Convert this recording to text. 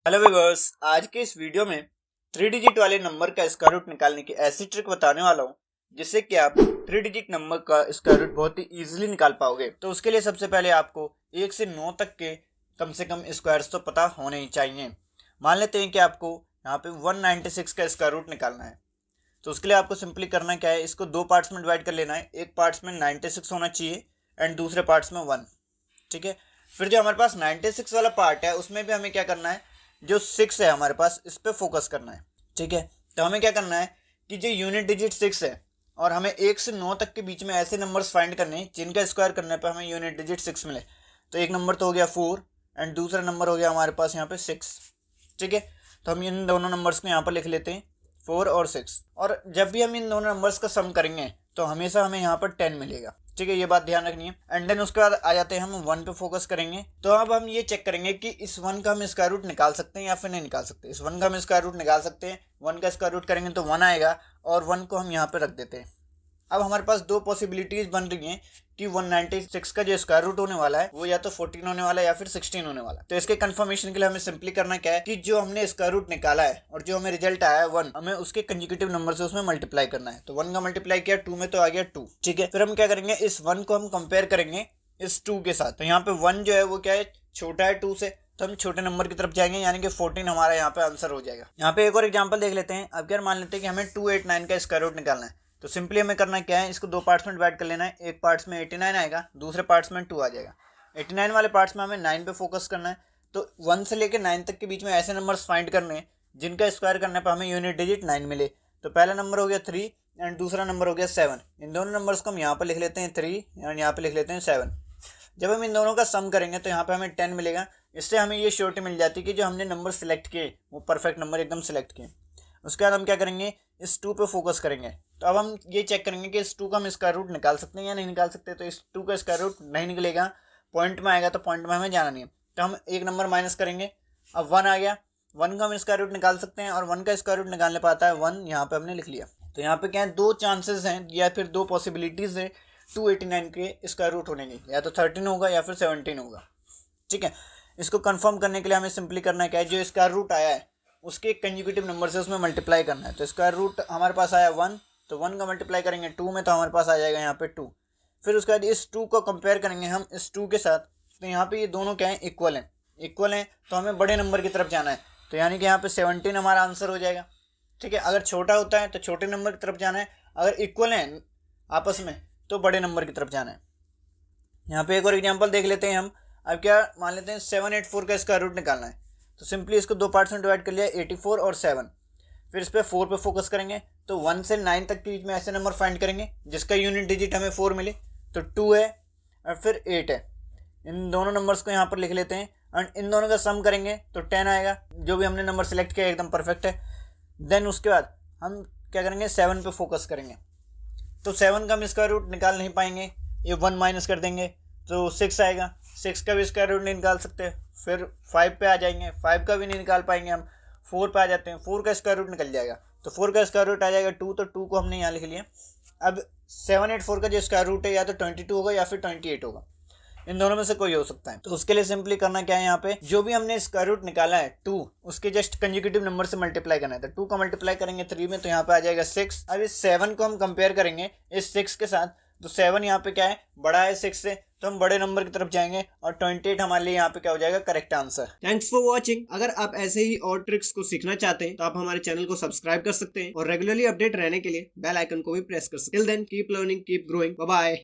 Hello viewers, आज के इस वीडियो में 3 डिजिट वाले नंबर का स्क्वायर रूट निकालने की ऐसी ट्रिक बताने वाला हूँ जिससे कि आप 3 डिजिट नंबर का स्क्वायर रूट बहुत ही इजीली निकाल पाओगे। तो उसके लिए सबसे पहले आपको 1 से 9 तक के कम से कम स्क्वायर्स तो पता होने ही चाहिए। मान लेते हैं कि आपको यहाँ पे 196 का स्क्वायर रूट निकालना है। तो उसके लिए आपको सिंपली करना क्या है, इसको दो पार्ट्स में डिवाइड कर लेना है। एक पार्ट्स में 96 होना चाहिए एंड दूसरे पार्ट्स में 1। ठीक है, फिर जो हमारे पास 96 वाला पार्ट है उसमें भी हमें क्या करना है, जो 6 है हमारे पास इस पे फोकस करना है। ठीक है, तो हमें क्या करना है कि जो यूनिट डिजिट 6 है और हमें 1 से 9 तक के बीच में ऐसे नंबर्स फाइंड करने हैं जिनका स्क्वायर करने पे हमें यूनिट डिजिट 6 मिले। तो एक नंबर तो हो गया 4 एंड दूसरा नंबर हो गया हमारे पास यहाँ पे 6। ठीक है, तो हम इन दोनों नंबर्स को यहाँ पर लिख लेते हैं 4 और 6। और जब भी हम इन दोनों नंबर्स का सम करेंगे तो हमेशा हमें यहाँ पर 10 मिलेगा। ठीक है, ये बात ध्यान रखनी है। एंड देन उसके बाद आ जाते हैं हम 1 पे फोकस करेंगे। तो अब हम ये चेक करेंगे कि इस 1 का हम स्क्वायर रूट निकाल सकते हैं या फिर नहीं निकाल सकते। इस 1 का हम स्क्वायर रूट निकाल सकते हैं। 1 का स्क्वायर रूट करेंगे तो 1 आएगा और 1 को हम यहाँ पे रख देते हैं। अब हमारे पास दो पॉसिबिलिटीज बन रही हैं कि 196 का जो स्क्वायर रूट होने वाला है वो या तो 14 होने वाला है या फिर 16 होने वाला है। तो इसके कंफर्मेशन के लिए हमें सिंपली करना क्या है कि जो हमने स्क्वायर रूट निकाला है और जो हमें रिजल्ट आया है 1, हमें उसके कंसेक्यूटिव नंबर से उसमें मल्टीप्लाई करना है। तो 1 का मल्टीप्लाई किया 2 में तो आ गया 2। ठीक है, फिर हम क्या करेंगे, इस 1 को हम कंपेयर करेंगे इस 2 के साथ। तो यहाँ पे 1 जो है वो क्या है, छोटा है 2 से, तो हम छोटे नंबर की तरफ जाएंगे, यानी कि 14 हमारा यहाँ पे आंसर हो जाएगा। यहाँ पे एक और एग्जांपल देख लेते हैं। अब क्या मान लेते हैं कि हमें 289 का स्क्वायर रूट निकालना है। तो सिंपली हमें करना क्या है, इसको दो पार्ट्स में डिवाइड कर लेना है। एक पार्ट्स में 89 आएगा, दूसरे पार्ट्स में 2 आ जाएगा। 89 वाले पार्ट्स में हमें 9 पे फोकस करना है। तो 1 से लेकर 9 तक के बीच में ऐसे नंबर्स फाइंड करने हैं जिनका स्क्वायर करने पर हमें यूनिट डिजिट 9 मिले। तो पहला नंबर हो गया 3 एंड दूसरा नंबर हो गया 7। इन दोनों नंबर्स को हम यहाँ पर लिख लेते हैं 3 एंड यहाँ पे लिख लेते हैं 7। जब हम इन दोनों का सम करेंगे तो यहाँ पे हमें 10 मिलेगा। इससे हमें ये श्योरिटी मिल जाती है कि जो हमने नंबर सेलेक्ट किए वो परफेक्ट नंबर एकदम सेलेक्ट किए। उसके बाद हम क्या करेंगे, इस 2 पे फोकस करेंगे। तो अब हम ये चेक करेंगे कि इस 2 का हम स्क्वायर रूट निकाल सकते हैं या नहीं निकाल सकते। तो इस 2 का स्क्वायर रूट नहीं निकलेगा, पॉइंट में आएगा तो पॉइंट में हमें जाना नहीं है। तो हम एक नंबर माइनस करेंगे। अब 1 आ गया, 1 का हम स्क्वायर रूट निकाल सकते हैं और 1 का स्क्वायर रूट निकालने पाता है 1। यहाँ पे हमने लिख लिया। तो यहाँ पे क्या है, दो चांसेस हैं या फिर दो पॉसिबिलिटीज है 289 के स्क्वायर रूट होने की, या तो 13 होगा या फिर 17 होगा। ठीक है, इसको कंफर्म करने के लिए हमें सिंपली करना क्या है, जो स्क्वायर रूट आया है उसके कंसेक्यूटिव नंबर से उसमें मल्टीप्लाई करना है। तो स्क्वायर रूट हमारे पास आया 1, तो 1 का मल्टीप्लाई करेंगे 2 में तो हमारे पास आ जाएगा यहाँ पे 2। फिर उसके बाद इस 2 को कंपेयर करेंगे हम इस 2 के साथ। तो यहाँ पे ये दोनों क्या है, इक्वल हैं तो हमें बड़े नंबर की तरफ जाना है। तो यानी कि यहाँ पे 17 हमारा आंसर हो जाएगा। ठीक है, अगर छोटा होता है तो छोटे नंबर की तरफ जाना है, अगर इक्वल हैं आपस में तो बड़े नंबर की तरफ जाना है। यहाँ पे एक और एग्जाम्पल देख लेते हैं हम। अब क्या मान लेते हैं 784 का स्क्वायर रूट निकालना है। तो सिंपली इसको दो पार्ट्स में डिवाइड कर लिया, 84 और 7। फिर इस पर 4 पे फोकस करेंगे। तो 1 से 9 तक के बीच में ऐसे नंबर फाइंड करेंगे जिसका यूनिट डिजिट हमें 4 मिले। तो 2 है और फिर 8 है। इन दोनों नंबर्स को यहाँ पर लिख लेते हैं एंड इन दोनों का सम करेंगे तो 10 आएगा। जो भी हमने नंबर सेलेक्ट किया एकदम परफेक्ट है। देन उसके बाद हम क्या करेंगे, 7 पे फोकस करेंगे। तो 7 का हम स्क्वायर रूट निकाल नहीं पाएंगे, ये 1 माइनस कर देंगे तो 6 आएगा। 6 का भी स्क्वायर रूट नहीं निकाल सकते। फिर 5 पे आ जाएंगे, 5 का भी नहीं निकाल पाएंगे हम। 4 पे आ जाते हैं, 4 का स्क्वायर रूट निकल जाएगा। तो 4 का स्क्वायर रूट आ जाएगा 2, तो 2 को हमने यहाँ लिख लिया। अब 784 का जो स्क्वायर रूट है या तो 22 होगा या फिर 28 होगा, इन दोनों में से कोई हो सकता है। तो उसके लिए सिंपली करना क्या है, यहाँ पे जो भी हमने स्क्वायर रूट निकाला है 2, उसके जस्ट कंसेक्यूटिव नंबर से मल्टीप्लाई करना है। तो 2 का मल्टीप्लाई करेंगे 3 में तो यहाँ पे आ जाएगा 6। अब इस 7 को हम कंपेयर करेंगे इस 6 के साथ। तो 7 यहाँ पे क्या है, बड़ा है 6 से, तो हम बड़े नंबर की तरफ जाएंगे और 28 हमारे लिए यहाँ पे क्या हो जाएगा, correct answer. Thanks for watching. अगर आप ऐसे ही और ट्रिक्स को सीखना चाहते हैं तो आप हमारे चैनल को सब्सक्राइब कर सकते हैं और रेगुलरली अपडेट रहने के लिए बेल आइकन को भी प्रेस कर सकते हैं। Till then keep learning, keep growing, bye bye.